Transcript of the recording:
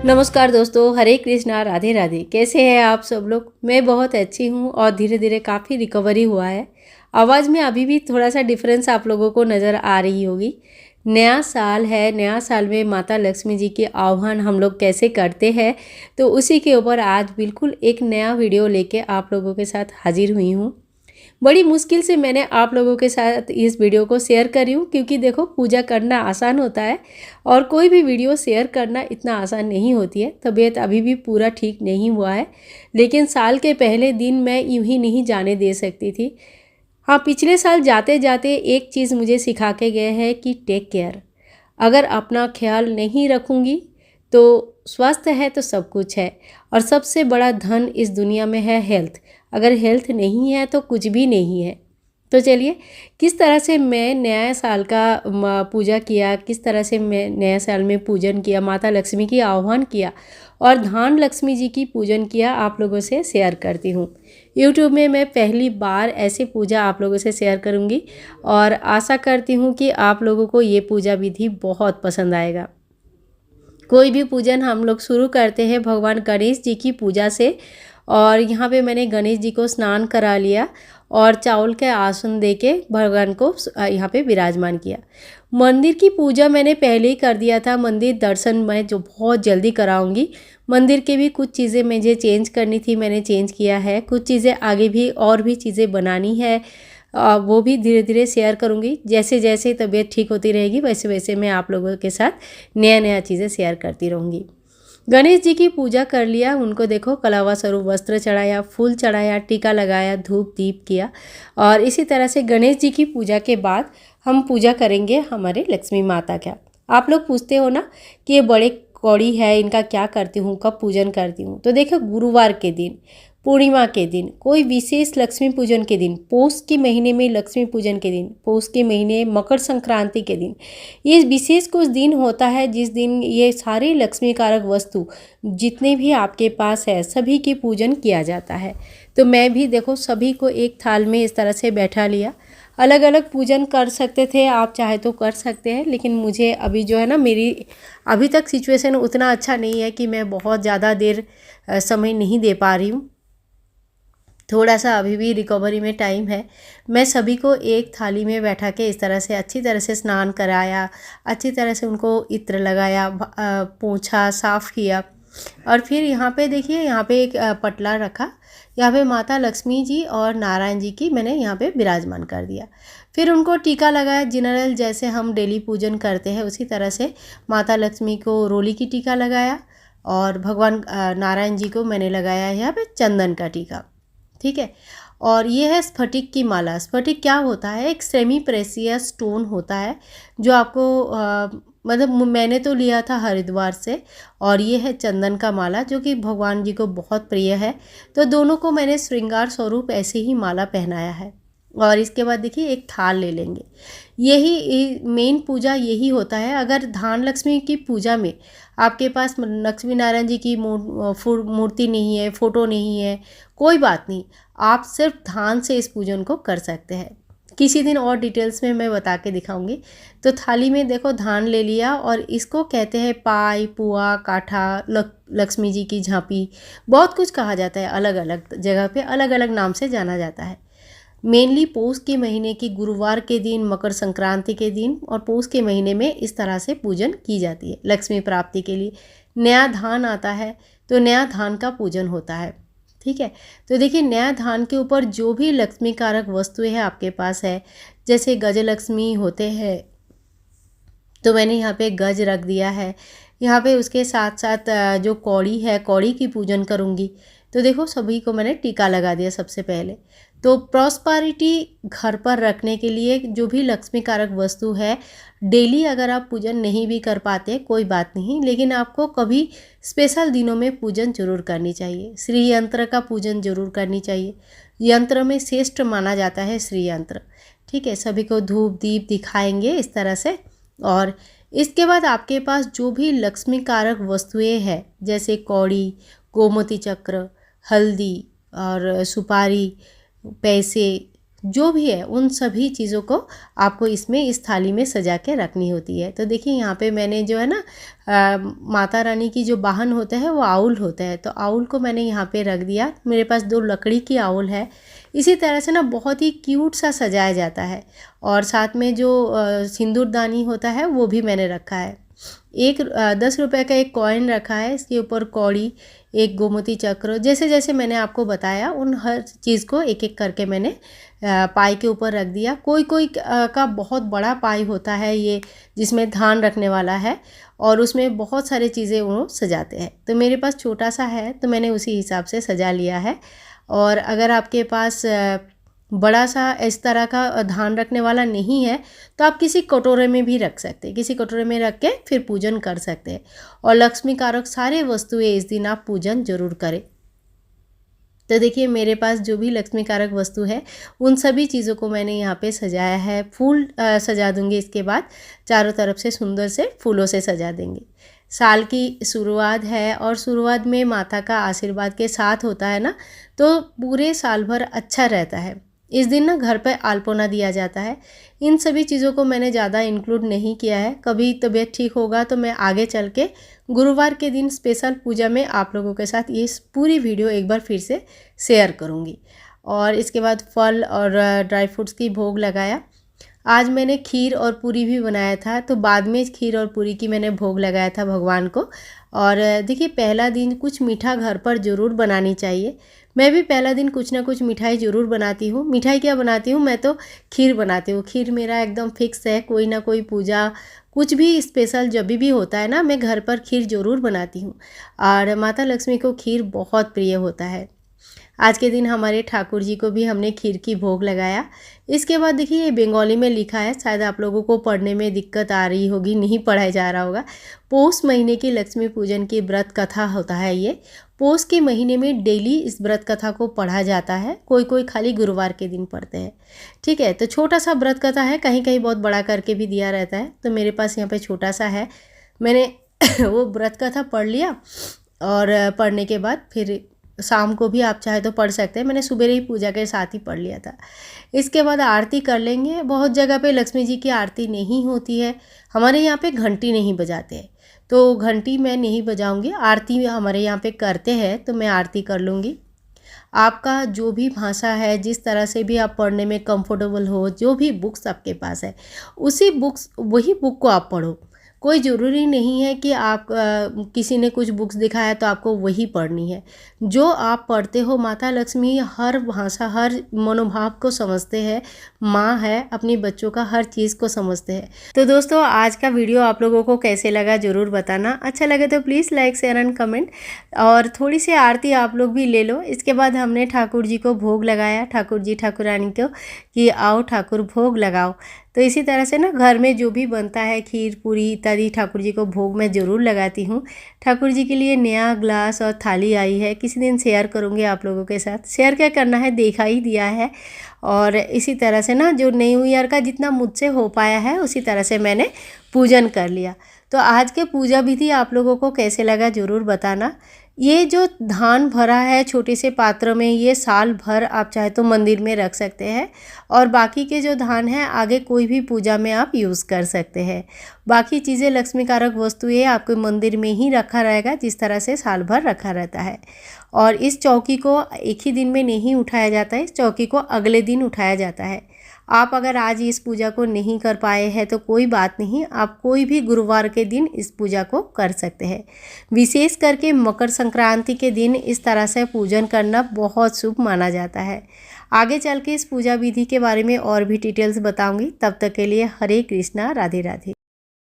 नमस्कार दोस्तों, हरे कृष्णा, राधे राधे। कैसे हैं आप सब लोग? मैं बहुत अच्छी हूँ और धीरे धीरे काफ़ी रिकवरी हुआ है। आवाज़ में अभी भी थोड़ा सा डिफरेंस आप लोगों को नज़र आ रही होगी। नया साल है, नया साल में माता लक्ष्मी जी के आह्वान हम लोग कैसे करते हैं, तो उसी के ऊपर आज बिल्कुल एक नया वीडियो लेके आप लोगों के साथ हाजिर हुई हूँ। बड़ी मुश्किल से मैंने आप लोगों के साथ इस वीडियो को शेयर करी हूँ, क्योंकि देखो पूजा करना आसान होता है और कोई भी वीडियो शेयर करना इतना आसान नहीं होती है। तबीयत अभी भी पूरा ठीक नहीं हुआ है, लेकिन साल के पहले दिन मैं यूं ही नहीं जाने दे सकती थी। हाँ, पिछले साल जाते जाते एक चीज़ मुझे सिखा के गए हैं कि टेक केयर। अगर अपना ख्याल नहीं रखूँगी तो स्वस्थ है तो सब कुछ है, और सबसे बड़ा धन इस दुनिया में है हेल्थ। अगर हेल्थ नहीं है तो कुछ भी नहीं है। तो चलिए, किस तरह से मैं नया साल का पूजा किया, किस तरह से मैं नया साल में पूजन किया, माता लक्ष्मी की आह्वान किया और धान लक्ष्मी जी की पूजन किया, आप लोगों से शेयर करती हूँ। यूट्यूब में मैं पहली बार ऐसे पूजा आप लोगों से शेयर करूँगी और आशा करती हूँ कि आप लोगों को ये पूजा विधि बहुत पसंद आएगा। कोई भी पूजन हम लोग शुरू करते हैं भगवान गणेश जी की पूजा से, और यहाँ पे मैंने गणेश जी को स्नान करा लिया और चावल के आसन दे के भगवान को यहाँ पे विराजमान किया। मंदिर की पूजा मैंने पहले ही कर दिया था। मंदिर दर्शन मैं जो बहुत जल्दी कराऊंगी। मंदिर के भी कुछ चीज़ें मुझे चेंज करनी थी, मैंने चेंज किया है। कुछ चीज़ें आगे भी और भी चीज़ें बनानी है, वो भी धीरे धीरे शेयर करूँगी। जैसे जैसे तबीयत ठीक होती रहेगी वैसे वैसे मैं आप लोगों के साथ नया नया चीज़ें शेयर करती रहूँगी। गणेश जी की पूजा कर लिया, उनको देखो कलावा स्वरूप वस्त्र चढ़ाया, फूल चढ़ाया, टीका लगाया, धूप दीप किया। और इसी तरह से गणेश जी की पूजा के बाद हम पूजा करेंगे हमारे लक्ष्मी माता का। आप लोग पूछते हो ना कि ये बड़े कौड़ी है, इनका क्या करती हूँ, कब पूजन करती हूँ। तो देखो, गुरुवार के दिन, पूर्णिमा के दिन, कोई विशेष लक्ष्मी पूजन के दिन, पौष के महीने में लक्ष्मी पूजन के दिन, पौष के महीने मकर संक्रांति के दिन, ये विशेष कुछ दिन होता है जिस दिन ये सारे लक्ष्मी कारक वस्तु जितने भी आपके पास है सभी की पूजन किया जाता है। तो मैं भी देखो सभी को एक थाल में इस तरह से बैठा लिया। अलग अलग पूजन कर सकते थे, आप चाहे तो कर सकते हैं, लेकिन मुझे अभी जो है ना, मेरी अभी तक सिचुएशन उतना अच्छा नहीं है कि मैं बहुत ज़्यादा देर समय नहीं दे पा रही हूँ। थोड़ा सा अभी भी रिकवरी में टाइम है। मैं सभी को एक थाली में बैठा के इस तरह से अच्छी तरह से स्नान कराया, अच्छी तरह से उनको इत्र लगाया, पोंछा, साफ़ किया। और फिर यहाँ पे देखिए, यहाँ पे एक पटला रखा। यहाँ पे माता लक्ष्मी जी और नारायण जी की मैंने यहाँ पे विराजमान कर दिया। फिर उनको टीका लगाया, जनरल जैसे हम डेली पूजन करते हैं उसी तरह से माता लक्ष्मी को रोली की टीका लगाया, और भगवान नारायण जी को मैंने लगाया यहाँ पे चंदन का टीका। ठीक है। और ये है स्फटिक की माला। स्फटिक क्या होता है? एक सेमी प्रेशियस स्टोन होता है जो आपको मतलब मैंने तो लिया था हरिद्वार से, और ये है चंदन का माला जो कि भगवान जी को बहुत प्रिय है। तो दोनों को मैंने श्रृंगार स्वरूप ऐसे ही माला पहनाया है। और इसके बाद देखिए, एक थाल ले लेंगे। यही मेन पूजा यही होता है। अगर धान लक्ष्मी की पूजा में आपके पास लक्ष्मी नारायण जी की मूर्ति नहीं है, फोटो नहीं है, कोई बात नहीं, आप सिर्फ धान से इस पूजन को कर सकते हैं। किसी दिन और डिटेल्स में मैं बता के दिखाऊंगी। तो थाली में देखो धान ले लिया, और इसको कहते हैं पाई, पुआ, काठा, लक्ष्मी जी की झांपी, बहुत कुछ कहा जाता है। अलग अलग जगह पे अलग अलग नाम से जाना जाता है। मेनली पौष के महीने की गुरुवार के दिन, मकर संक्रांति के दिन और पौष के महीने में इस तरह से पूजन की जाती है। लक्ष्मी प्राप्ति के लिए नया धान आता है तो नया धान का पूजन होता है। ठीक है। तो देखिए, नया धान के ऊपर जो भी लक्ष्मी कारक वस्तुएं हैं आपके पास है, जैसे गजलक्ष्मी होते हैं, तो मैंने यहाँ पे गज रख दिया है। यहाँ पे उसके साथ साथ जो कौड़ी है, कौड़ी की पूजन करूँगी। तो देखो, सभी को मैंने टीका लगा दिया सबसे पहले। तो प्रॉस्पेरिटी घर पर रखने के लिए जो भी लक्ष्मी कारक वस्तु है, डेली अगर आप पूजन नहीं भी कर पाते कोई बात नहीं, लेकिन आपको कभी स्पेशल दिनों में पूजन जरूर करनी चाहिए। श्री यंत्र का पूजन जरूर करनी चाहिए। यंत्र में श्रेष्ठ माना जाता है श्री यंत्र। ठीक है। सभी को धूप दीप दिखाएंगे इस तरह से। और इसके बाद आपके पास जो भी लक्ष्मी कारक वस्तुएं हैं, जैसे कौड़ी, गोमती चक्र, हल्दी और सुपारी, पैसे, जो भी है उन सभी चीज़ों को आपको इसमें इस थाली में सजा के रखनी होती है। तो देखिए यहाँ पे मैंने जो है ना माता रानी की जो वाहन होता है वो आउल होता है, तो आउल को मैंने यहाँ पे रख दिया। मेरे पास 2 लकड़ी की आउल है। इसी तरह से ना बहुत ही क्यूट सा सजाया जाता है। और साथ में जो सिंदूरदानी होता है वो भी मैंने रखा है। एक 10 रुपये का एक कॉइन रखा है, इसके ऊपर कौड़ी, एक गोमती चक्र, जैसे जैसे मैंने आपको बताया उन हर चीज़ को एक एक करके मैंने पाई के ऊपर रख दिया। कोई कोई का बहुत बड़ा पाई होता है ये, जिसमें धान रखने वाला है और उसमें बहुत सारी चीज़ें वो सजाते हैं। तो मेरे पास छोटा सा है तो मैंने उसी हिसाब से सजा लिया है। और अगर आपके पास बड़ा सा इस तरह का धान रखने वाला नहीं है तो आप किसी कटोरे में भी रख सकते हैं, किसी कटोरे में रख के फिर पूजन कर सकते हैं। और लक्ष्मी कारक सारे वस्तुएं इस दिन आप पूजन जरूर करें। तो देखिए मेरे पास जो भी लक्ष्मी कारक वस्तु है उन सभी चीज़ों को मैंने यहाँ पे सजाया है। फूल सजा दूँगी, इसके बाद चारों तरफ से सुंदर से फूलों से सजा देंगे। साल की शुरुआत है और शुरुआत में माता का आशीर्वाद के साथ होता है ना, तो पूरे साल भर अच्छा रहता है। इस दिन ना घर पर आलपोना दिया जाता है। इन सभी चीज़ों को मैंने ज़्यादा इंक्लूड नहीं किया है। कभी तबीयत ठीक होगा तो मैं आगे चल के गुरुवार के दिन स्पेशल पूजा में आप लोगों के साथ ये पूरी वीडियो एक बार फिर से शेयर करूँगी। और इसके बाद फल और ड्राई फ्रूट्स की भोग लगाया। आज मैंने खीर और पूरी भी बनाया था, तो बाद में खीर और पूरी की मैंने भोग लगाया था भगवान को। और देखिए पहला दिन कुछ मीठा घर पर ज़रूर बनानी चाहिए। मैं भी पहला दिन कुछ ना कुछ मिठाई ज़रूर बनाती हूँ। मिठाई क्या बनाती हूँ, मैं तो खीर बनाती हूँ। खीर मेरा एकदम फिक्स है। कोई ना कोई पूजा कुछ भी स्पेशल जब भी होता है ना, मैं घर पर खीर ज़रूर बनाती हूँ। और माता लक्ष्मी को खीर बहुत प्रिय होता है। आज के दिन हमारे ठाकुर जी को भी हमने खीर की भोग लगाया। इसके बाद देखिए ये बंगाली में लिखा है, शायद आप लोगों को पढ़ने में दिक्कत आ रही होगी, नहीं पढ़ाया जा रहा होगा। पौष महीने की लक्ष्मी पूजन की व्रत कथा होता है ये। पौष के महीने में डेली इस व्रत कथा को पढ़ा जाता है। कोई कोई खाली गुरुवार के दिन पढ़ते हैं, ठीक है। तो छोटा सा व्रत कथा है, कहीं कहीं बहुत बड़ा करके भी दिया रहता है, तो मेरे पास यहाँ पे छोटा सा है। मैंने वो व्रत कथा पढ़ लिया और पढ़ने के बाद फिर शाम को भी आप चाहे तो पढ़ सकते हैं। मैंने सुबह ही पूजा के साथ ही पढ़ लिया था। इसके बाद आरती कर लेंगे। बहुत जगह पे लक्ष्मी जी की आरती नहीं होती है, हमारे यहाँ पे घंटी नहीं बजाते हैं, तो घंटी मैं नहीं बजाऊंगी। आरती हमारे यहाँ पे करते हैं तो मैं आरती कर लूँगी। आपका जो भी भाषा है, जिस तरह से भी आप पढ़ने में कंफर्टेबल हो, जो भी बुक्स आपके पास है वही बुक को आप पढ़ो। कोई ज़रूरी नहीं है कि आप किसी ने कुछ बुक्स दिखाया तो आपको वही पढ़नी है। जो आप पढ़ते हो, माता लक्ष्मी हर भाषा, हर मनोभाव को समझते हैं। माँ है, अपने बच्चों का हर चीज़ को समझते हैं। तो दोस्तों आज का वीडियो आप लोगों को कैसे लगा ज़रूर बताना। अच्छा लगे तो please like share and comment. और थोड़ी सी आरती आप लोग भी ले लो। इसके बाद हमने ठाकुर जी को भोग लगाया, ठाकुर जी ठाकुरानी को, कि आओ ठाकुर भोग लगाओ। तो इसी तरह से ना घर में जो भी बनता है खीर पूरी इत्यादि ठाकुर जी को भोग मैं ज़रूर लगाती हूँ। ठाकुर जी के लिए नया ग्लास और थाली आई है, किसी दिन शेयर करूँगी आप लोगों के साथ। शेयर क्या करना है, देखा ही दिया है। और इसी तरह से ना जो न्यू ईयर का जितना मुझसे हो पाया है उसी तरह से मैंने पूजन कर लिया। तो आज के पूजा विधि आप लोगों को कैसे लगा ज़रूर बताना। ये जो धान भरा है छोटे से पात्र में, ये साल भर आप चाहे तो मंदिर में रख सकते हैं। और बाकी के जो धान है आगे कोई भी पूजा में आप यूज़ कर सकते हैं। बाकी चीज़ें लक्ष्मी कारक वस्तुएं आपके मंदिर में ही रखा रहेगा, जिस तरह से साल भर रखा रहता है। और इस चौकी को एक ही दिन में नहीं उठाया जाता है, इस चौकी को अगले दिन उठाया जाता है। आप अगर आज इस पूजा को नहीं कर पाए हैं तो कोई बात नहीं, आप कोई भी गुरुवार के दिन इस पूजा को कर सकते हैं। विशेष करके मकर संक्रांति के दिन इस तरह से पूजन करना बहुत शुभ माना जाता है। आगे चल के इस पूजा विधि के बारे में और भी डिटेल्स बताऊंगी। तब तक के लिए हरे कृष्णा, राधे राधे।